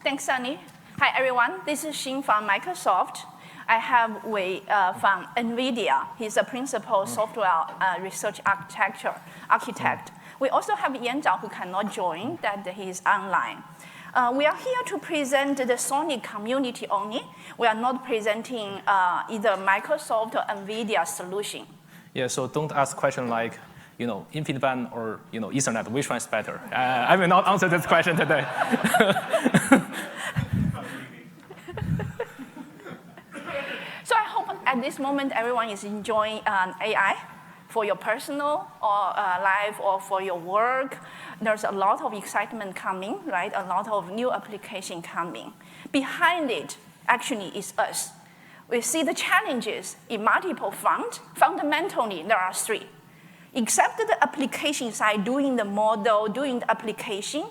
Thanks, Sunny. Hi, everyone. This is Xin from Microsoft. I have Wei from Nvidia. He's a principal software research architect. We also have Yanzhao, who cannot join, that he's online. We are here to present the SONiC community only. We are not presenting either Microsoft or Nvidia solution. Yeah, so don't ask questions like, InfiniBand or Ethernet, which one is better? I will not answer this question today. So I hope at this moment everyone is enjoying AI for your personal or life or for your work. There's a lot of excitement coming, right? A lot of new application coming. Behind it actually is us. We see the challenges in multiple fronts. Fundamentally, there are three. Except the application side, doing the model, doing the application,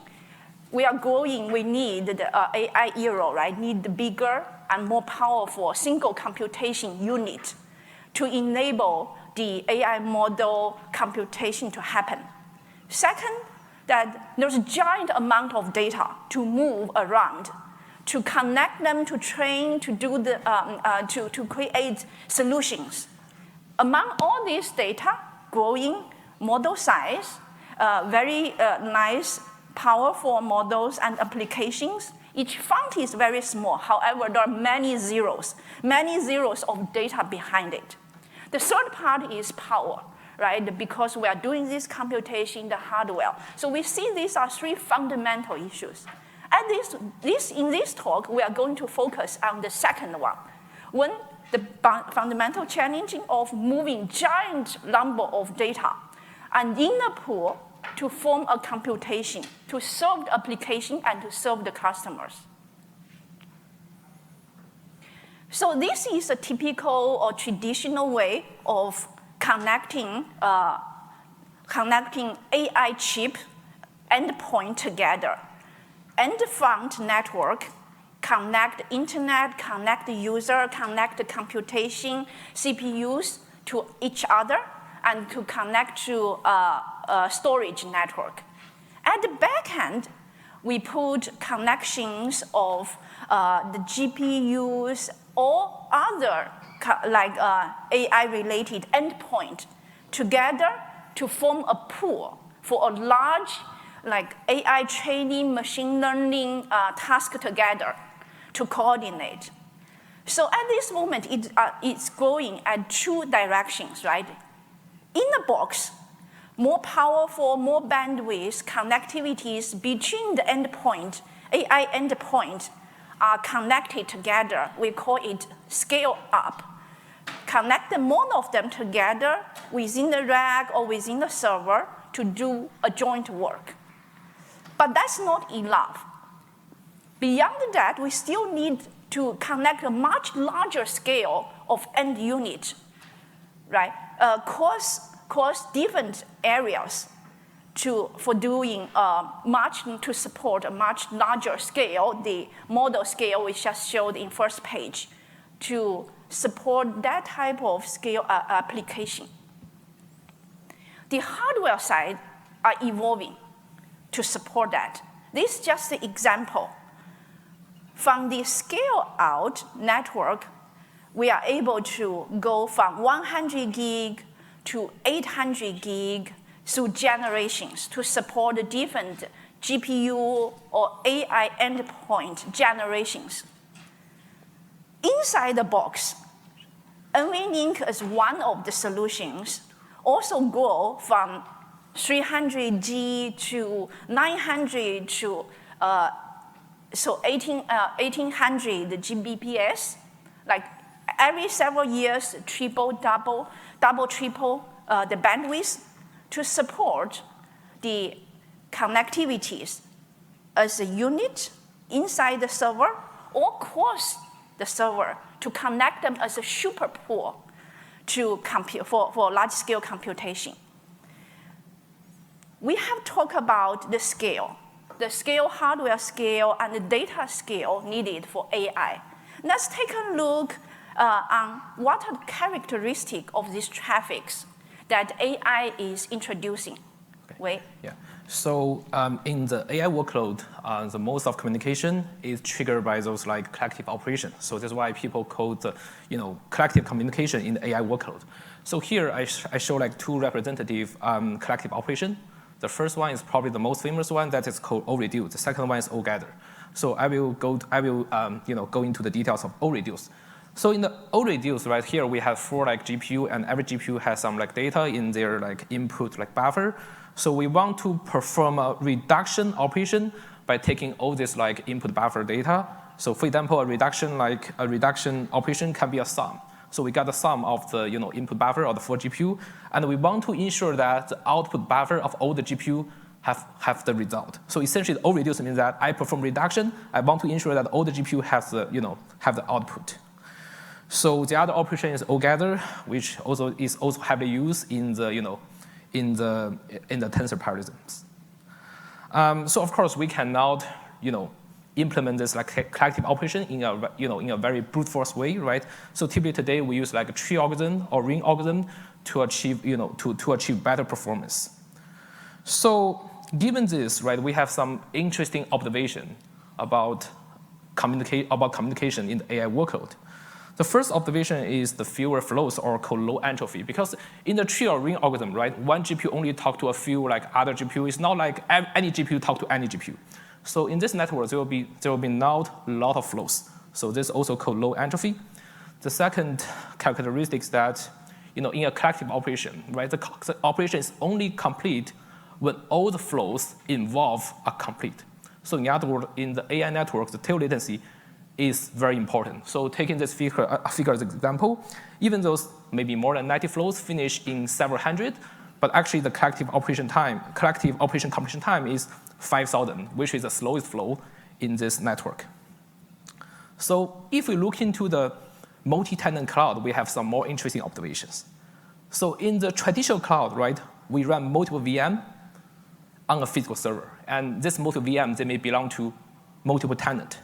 we are growing, we need the AI era, right? Need the bigger and more powerful single computation unit to enable the AI model computation to happen. Second, that there's a giant amount of data to move around, to connect them, to train, to do the, to create solutions. Among all these data, growing model size, very nice, powerful models and applications. Each font is very small. However, there are many zeros of data behind it. The third part is power, right? Because we are doing this computation, the hardware. So we see these are three fundamental issues. And in this talk, we are going to focus on the second one. When the fundamental challenge of moving giant number of data and in the pool to form a computation, to serve the application and to serve the customers. So this is a typical or traditional way of connecting AI chip endpoint together. End-front network, connect internet, connect the user, connect the computation, CPUs to each other, and to connect to a storage network. At the back end, we put connections of the GPUs or other like AI-related endpoint together to form a pool for a large like AI training, machine learning task together to coordinate. So at this moment, it's going at two directions, right? In the box, more powerful, more bandwidth connectivities between the endpoint, AI endpoint, are connected together. We call it scale up. Connect the more of them together within the rack or within the server to do a joint work. But that's not enough. Beyond that, we still need to connect a much larger scale of end unit, right? Across different areas for doing to support a much larger scale, the model scale we just showed in first page, to support that type of scale application. The hardware side are evolving to support that. This is just an example. From the scale-out network, we are able to go from 100 gig to 800 gig through generations to support the different GPU or AI endpoint generations. Inside the box, NVLink is one of the solutions, also go from 300G to 900 to 1800 Gbps. Like every several years, triple, double, triple the bandwidth to support the connectivities as a unit inside the server or across the server to connect them as a super pool to compute for large-scale computation. We have talked about the scale, hardware scale, and the data scale needed for AI. Let's take a look on what are the characteristics of these traffics that AI is introducing. Okay. Wei? Yeah. So in the AI workload, the most of communication is triggered by those like collective operations. So that's why people call the collective communication in the AI workload. So here I show like two representative collective operation. The first one is probably the most famous one, that is called O-reduce. The second one is O-gather. So I will go into the details of O-reduce. So in the O-reduce, right here we have 4 like GPU, and every GPU has some like data in their like input like buffer. So we want to perform a reduction operation by taking all this like input buffer data. So for example, a reduction operation can be a sum. So we got the sum of the input buffer of the 4 GPU, and we want to ensure that the output buffer of all the GPU have the result. So essentially, the O-reduce means that I perform reduction. I want to ensure that all the GPU have the output. So the other operation is O-gather, which is also heavily used in the tensor parallelisms. So of course we cannot implement this like collective operation in a very brute force way, right? So typically today we use like a tree algorithm or ring algorithm to achieve to achieve better performance. So given this, right, we have some interesting observation about communication in the AI workload. The first observation is the fewer flows, or called low entropy, because in the tree or ring algorithm, right, one GPU only talk to a few like other GPU. It's not like any GPU talk to any GPU. So in this network, there will be not a lot of flows. So this is also called low entropy. The second characteristic is that in a collective operation, right, the operation is only complete when all the flows involved are complete. So in other words, in the AI network, the tail latency is very important. So taking this figure as an example, even those maybe more than 90 flows finish in several hundred, but actually the collective operation completion time is 5,000, which is the slowest flow in this network. So if we look into the multi-tenant cloud, we have some more interesting observations. So in the traditional cloud, right, we run multiple VM on a physical server. And this multiple VM, they may belong to multiple tenants.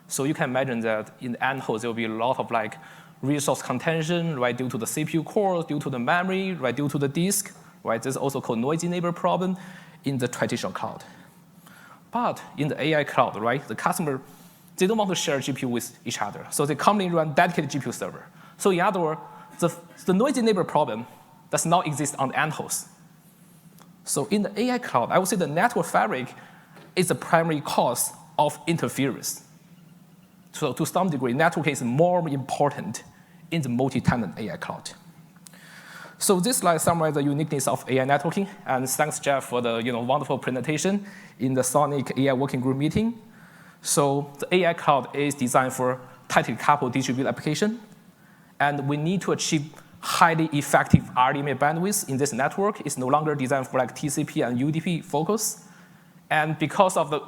So you can imagine that in the end host, there will be a lot of like resource contention, right, due to the CPU core, due to the memory, right, due to the disk, right? This is also called noisy neighbor problem in the traditional cloud. But in the AI cloud, right, the customer, they don't want to share GPU with each other. So they commonly run dedicated GPU server. So in other words, the noisy neighbor problem does not exist on the end host. So in the AI cloud, I would say the network fabric is the primary cause of interference. So to some degree, networking is more important in the multi-tenant AI cloud. So this slide summarizes the uniqueness of AI networking. And thanks, Jeff, for the wonderful presentation in the SONiC AI working group meeting. So the AI cloud is designed for tightly coupled distributed application. And we need to achieve highly effective RDMA bandwidth in this network. It's no longer designed for like TCP and UDP focus. And because of the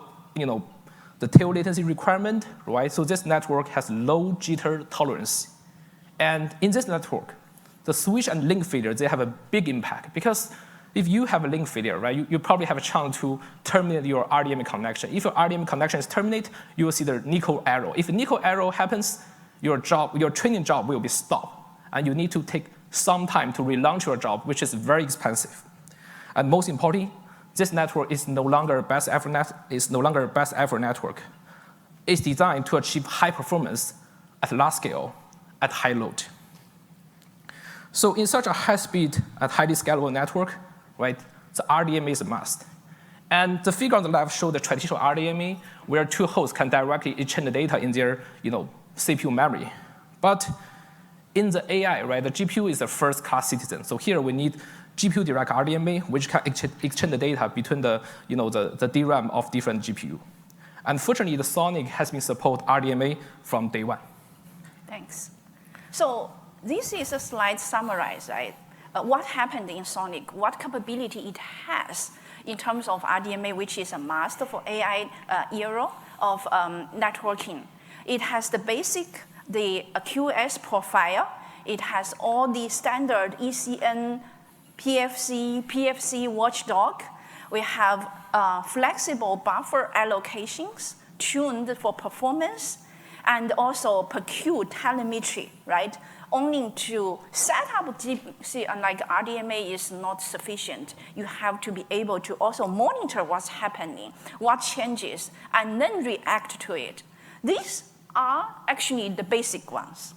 tail latency requirement, right? So this network has low jitter tolerance. And in this network, the switch and link failure, they have a big impact. Because if you have a link failure, right, you probably have a chance to terminate your RDMA connection. If your RDMA connection is terminated, you will see the nickel arrow. If the nickel arrow happens, your training job will be stopped. And you need to take some time to relaunch your job, which is very expensive. And most importantly, this network is no longer a best effort network. It's designed to achieve high performance at large scale, at high load. So in such a high speed and highly scalable network, right, the RDMA is a must. And the figure on the left shows the traditional RDMA, where two hosts can directly exchange the data in their CPU memory. But in the AI, right, the GPU is the first-class citizen. So here we need GPU direct RDMA, which can exchange the data between the DRAM of different GPU. Unfortunately, the SONiC has been support RDMA from day one. Thanks. So this is a slide summarize, right? What happened in SONiC, what capability it has in terms of RDMA, which is a must for AI era of networking. It has the QoS profile. It has all the standard ECN, PFC watchdog. We have flexible buffer allocations tuned for performance. and also procure telemetry, right? Only to set up like RDMA is not sufficient. You have to be able to also monitor what's happening, what changes, and then react to it. These are actually the basic ones.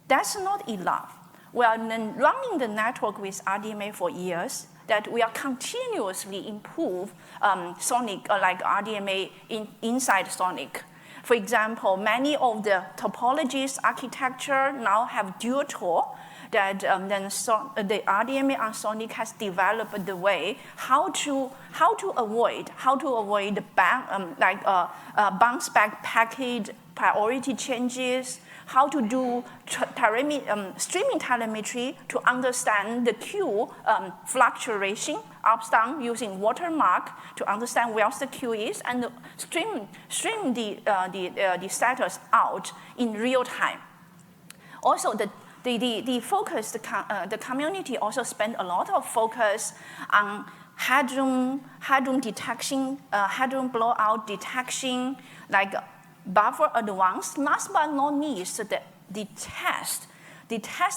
That's not enough. We are then running the network with RDMA for years, that we are continuously improve SONiC, like RDMA inside SONiC. For example, many of the topologies architecture now have dual TOR that the RDMA on SONiC has developed the way how to avoid bounce back packet priority changes, how to do streaming telemetry to understand the queue fluctuation ups down using watermark to understand where the queue is and stream the status out in real time. Also, the community also spent a lot of focus on headroom detection, headroom blowout detection, like buffer advance. Last but not least, the test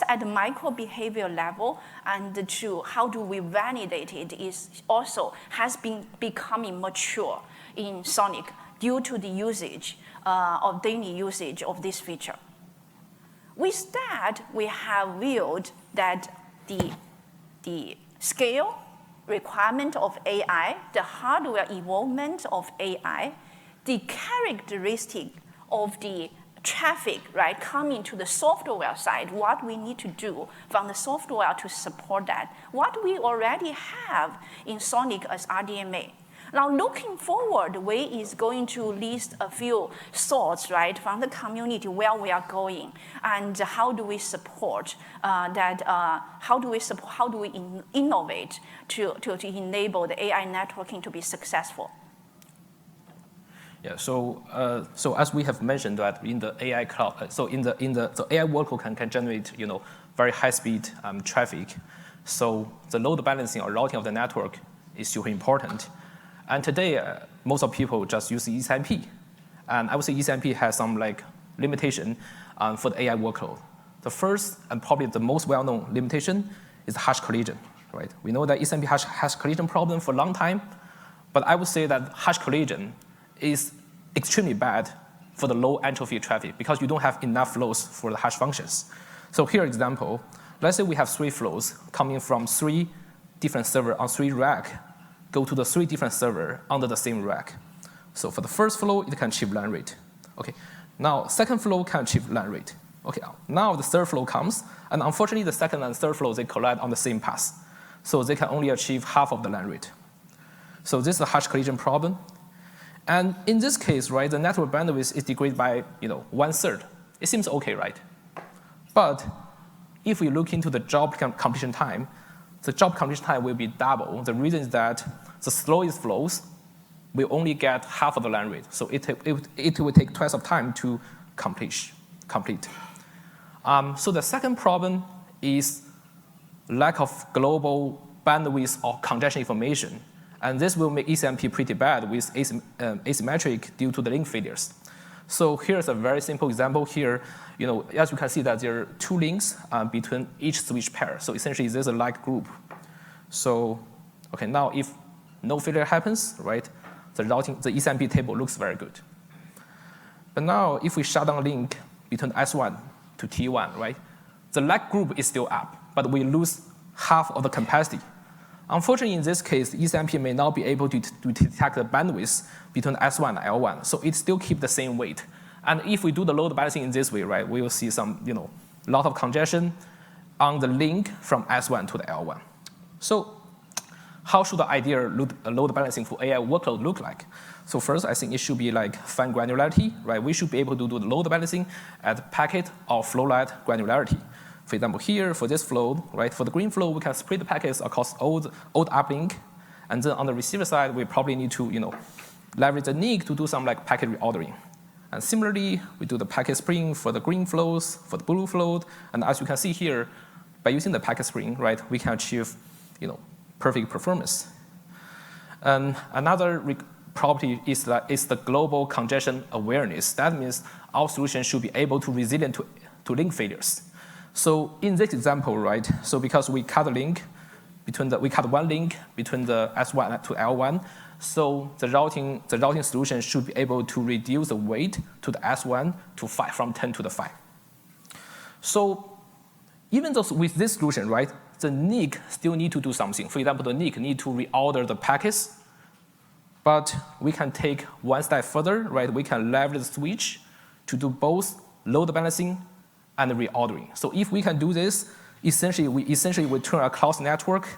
at the micro behavior level and to how do we validate it has been becoming mature in SONiC due to the usage of daily usage of this feature. With that, we have viewed that the scale requirement of AI, the hardware involvement of AI, the characteristic of the traffic, right, coming to the software side, what we need to do from the software to support that, what we already have in SONiC as RDMA. Now, looking forward, Wei is going to list a few thoughts, right, from the community where we are going and how do we support that, how do we innovate to enable the AI networking to be successful. Yeah, so as we have mentioned that in the AI cloud, so AI workload can generate very high speed traffic. So the load balancing or routing of the network is super important. And today most of people just use ECMP, and I would say ECMP has some limitation for the AI workload. The first and probably the most well-known limitation is hash collision, right? We know that ECMP has hash collision problem for a long time, but I would say that hash collision is extremely bad for the low entropy traffic because you don't have enough flows for the hash functions. So here example, let's say we have 3 flows coming from 3 different servers on 3 racks, go to the 3 different servers under the same rack. So for the first flow, it can achieve LAN rate. Okay, now second flow can achieve LAN rate. Okay, now the third flow comes, and unfortunately the second and third flow, they collide on the same path. So they can only achieve half of the LAN rate. So this is a hash collision problem. And in this case, right, the network bandwidth is degraded by 1/3. It seems okay, right? But if we look into the job completion time, the job completion time will be double. The reason is that the slowest flows will only get half of the LAN rate. So it will take twice of time to complete. So the second problem is lack of global bandwidth or congestion information. And this will make ECMP pretty bad with asymmetric due to the link failures. So here's a very simple example here. As you can see that there are 2 links between each switch pair. So essentially, there's a like group. So, okay, now if no failure happens, right, the ECMP table looks very good. But now if we shut down a link between S1 to T1, right, the like group is still up, but we lose half of the capacity. Unfortunately, in this case, ECMP may not be able to detect the bandwidth between S1 and L1, so it still keeps the same weight. And if we do the load balancing in this way, right, we will see some, lot of congestion on the link from S1 to the L1. So how should the ideal load balancing for AI workload look like? So first, I think it should be fine granularity, right? We should be able to do the load balancing at packet or flow light granularity. For example, here, for this flow, right, for the green flow, we can split the packets across old uplink. And then on the receiver side, we probably need to, leverage the NIC to do some packet reordering. And similarly, we do the packet spring for the green flows, for the blue flow. And as you can see here, by using the packet spring, right, we can achieve, perfect performance. And another property is the global congestion awareness. That means our solution should be able to resilient to link failures. So in this example, right, so because we cut we cut one link between the S1 to L1, so the routing solution should be able to reduce the weight to the S1 to 5, from 10 to the 5. So even though with this solution, right, the NIC still need to do something. For example, the NIC need to reorder the packets, but we can take one step further, right? We can leverage the switch to do both load balancing and reordering. So if we can do this, essentially we turn a cloud network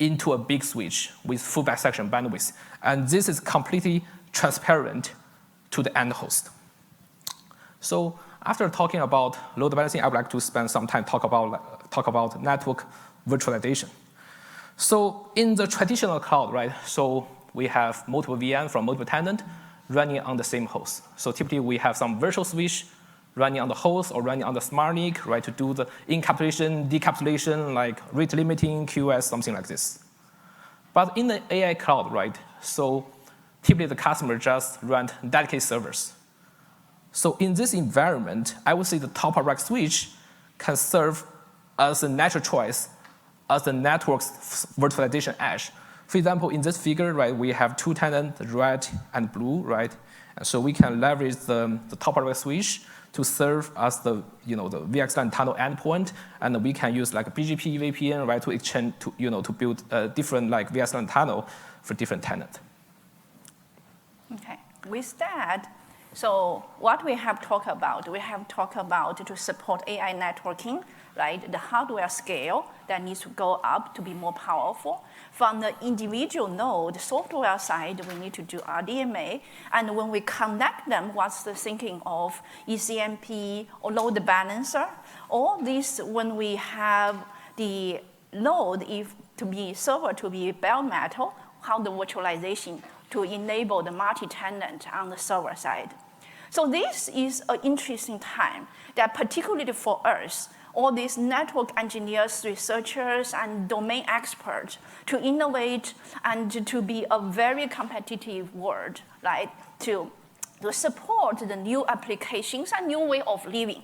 into a big switch with full bisection bandwidth. And this is completely transparent to the end host. So after talking about load balancing, I would like to spend some time talk about network virtualization. So in the traditional cloud, right, so we have multiple VM from multiple tenants running on the same host. So typically we have some virtual switch running on the host or running on the SONiC, right, to do the encapsulation, decapsulation, like rate limiting, QoS, something like this. But in the AI cloud, right, so typically the customer just run dedicated servers. So in this environment, I would say the top-of-rack switch can serve as a natural choice as the network's virtualization edge. For example, in this figure, right, we have two tenants, red and blue, right? And so we can leverage the top-of-rack switch to serve as the VXLAN tunnel endpoint, and we can use like a BGP VPN, right, to exchange to build a different like VXLAN tunnel for different tenants. Okay. With that, so what we have talked about to support AI networking, right? The hardware scale that needs to go up to be more powerful. From the individual node, software side, we need to do RDMA. And when we connect them, what's the thinking of ECMP or load balancer? All this, when we have the node server to be bare metal, how the virtualization to enable the multi-tenant on the server side. So this is an interesting time that particularly for us, all these network engineers, researchers, and domain experts to innovate and to be a very competitive world, right? To support the new applications and new way of living.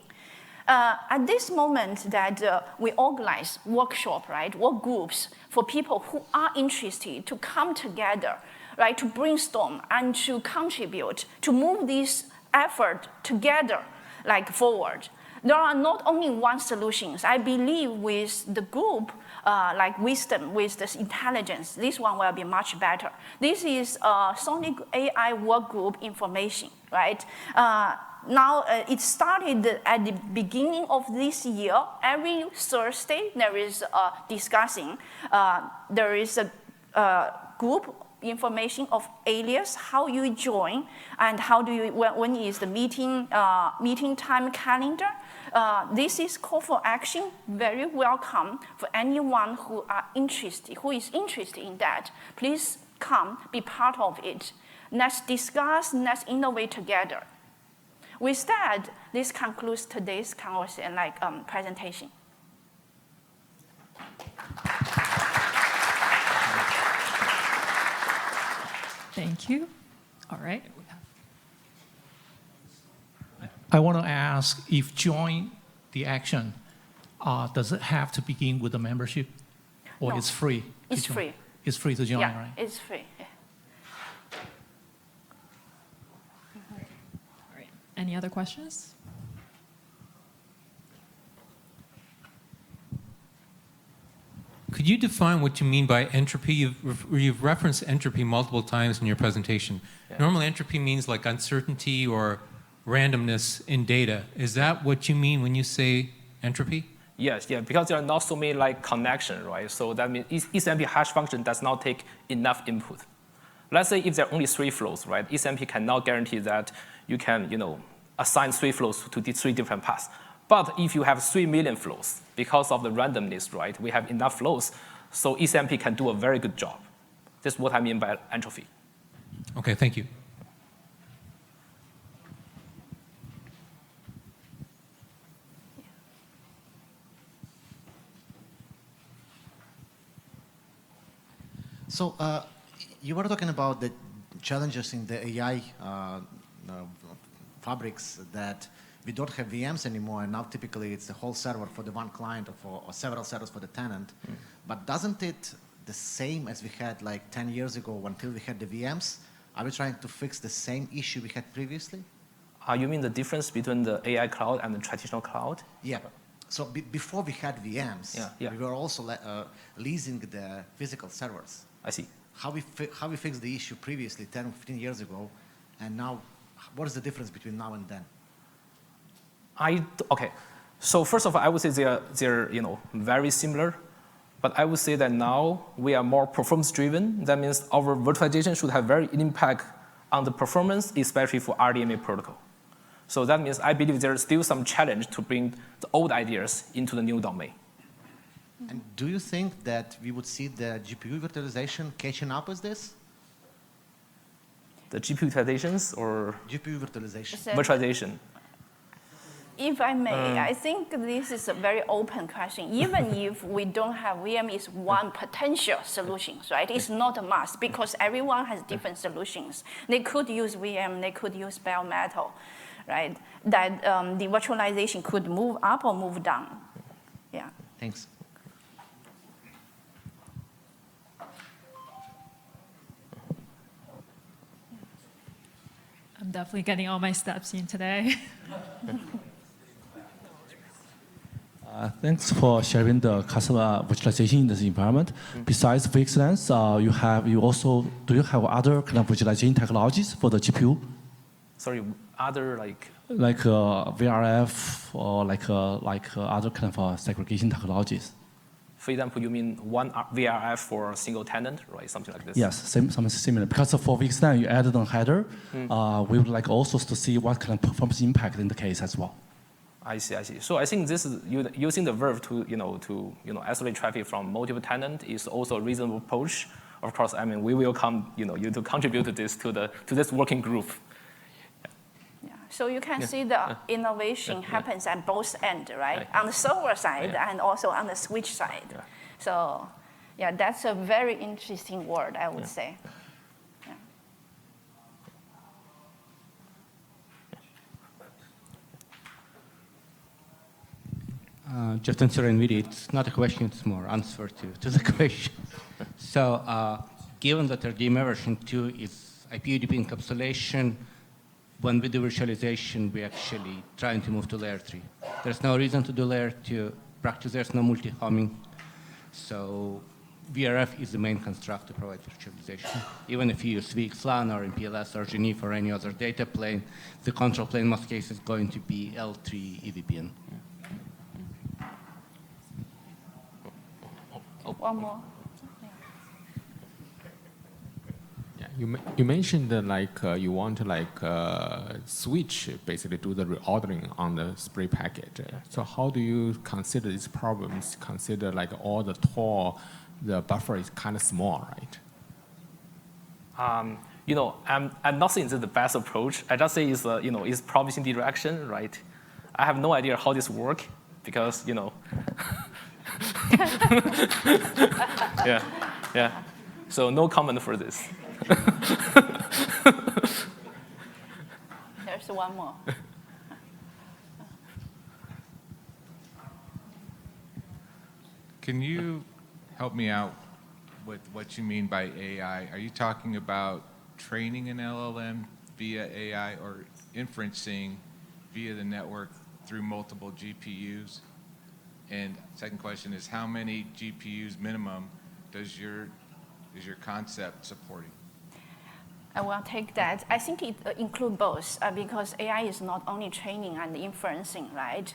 At this moment that we organize workshop, right, work groups for people who are interested to come together, right, to brainstorm and to contribute, to move this effort together, like forward. There are not only one solutions. I believe with the group, like wisdom, with this intelligence, this one will be much better. This is SONiC AI work group information, right? Now, it started at the beginning of this year. Every Thursday, there is discussing. There is a group information of alias, how you join, and how do you, when is the meeting time calendar. This is call for action, very welcome for anyone who is interested in that. Please come, be part of it. Let's discuss, let's innovate together. With that, this concludes today's conversation, presentation. Thank you. All right. I want to ask if join the action, does it have to begin with a membership, or No, it's free? It's free. It's free to join, Yeah, right? it's free. Yeah. All right. Any other questions? Could you define what you mean by entropy? You've referenced entropy multiple times in your presentation. Yeah. Normally, entropy means like uncertainty or randomness in data. Is that what you mean when you say entropy? Yes, yeah, because there are not so many like connections, right? So that means ECMP hash function does not take enough input. Let's say if there are only 3 flows, right? ECMP cannot guarantee that you can, assign 3 flows to the 3 different paths. But if you have 3 million flows, because of the randomness, right, we have enough flows, so ECMP can do a very good job. This is what I mean by entropy. Okay, thank you. So you were talking about the challenges in the AI fabrics that we don't have VMs anymore, and now typically it's the whole server for the one client or several servers for the tenant. But doesn't it the same as we had like 10 years ago until we had the VMs? Are we trying to fix the same issue we had previously? You mean the difference between the AI cloud and the traditional cloud? Yeah. So before we had VMs, we were also leasing the physical servers. I see. How we fixed the issue previously, 10 or 15 years ago, and now, what is the difference between now and then? Okay. So first of all, I would say they're very similar, but I would say that now we are more performance-driven. That means our virtualization should have very impact on the performance, especially for RDMA protocol. So that means I believe there is still some challenge to bring the old ideas into the new domain. And do you think that we would see the GPU virtualization catching up with this? The GPU utilizations or GPU virtualization. virtualization? If I may, I think this is a very open question. Even if we don't have VM, is one potential solutions, right? It's not a must because everyone has different solutions. They could use VM, they could use bare metal, right? That the virtualization could move up or move down. Yeah. Thanks. I'm definitely getting all my steps in today. Thanks for sharing the customer virtualization in this environment. Besides VXLANs, do you have other kind of virtualization technologies for the GPU? Sorry, other like VRF or like other kind of segregation technologies? For example, you mean one VRF for a single tenant, right? Something like this? Yes, something similar. Because for VXLAN, you added on header. We would like also to see what kind of performance impact in the case as well. I see. So I think this is using the Verve to isolate traffic from multiple tenants is also a reasonable approach. Of course, I mean we welcome you to contribute to this working group. Yeah. So you can see the innovation happens at both ends, right? On the server side and also on the switch side. Yeah. So yeah, that's a very interesting word, I would say. Just answering Nvidia, it's not a question, it's more answer to the question. So given that RDMA version 2 is IPUDP encapsulation, when we do virtualization, we're actually trying to move to layer 3. There's no reason to do layer 2 practice, there's no multi-homing. So VRF is the main construct to provide virtualization. Even if you use VXLAN or MPLS or generative or any other data plane, the control plane in most cases is going to be L3 EVPN. One more. Yeah, you mentioned you want to switch, basically do the reordering on the spray packet. So how do you consider these problems? Consider all the TOR, the buffer is kind of small, right? I'm not saying this is the best approach. I just say it's promising direction, right? I have no idea how this works because yeah. So no comment for this. There's one more. Can you help me out with what you mean by AI? Are you talking about training an LLM via AI or inferencing via the network through multiple GPUs? And second question is, how many GPUs minimum is your concept supporting? I will take that. I think it includes both because AI is not only training and inferencing, right?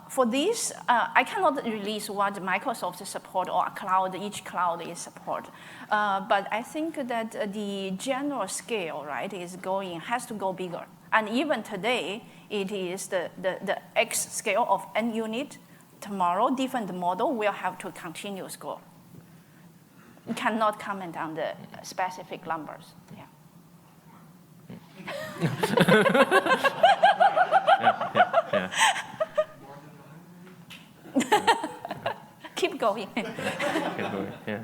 For this, I cannot release what Microsoft support or each cloud is support. But I think that the general scale, right, has to go bigger. And even today, it is the X scale of N unit. Tomorrow, different model will have to continuous grow. You cannot comment on the specific numbers. Yeah. Keep going. Yeah.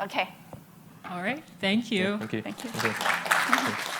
Okay. All right. Thank you. Thank you. Thank you. Okay.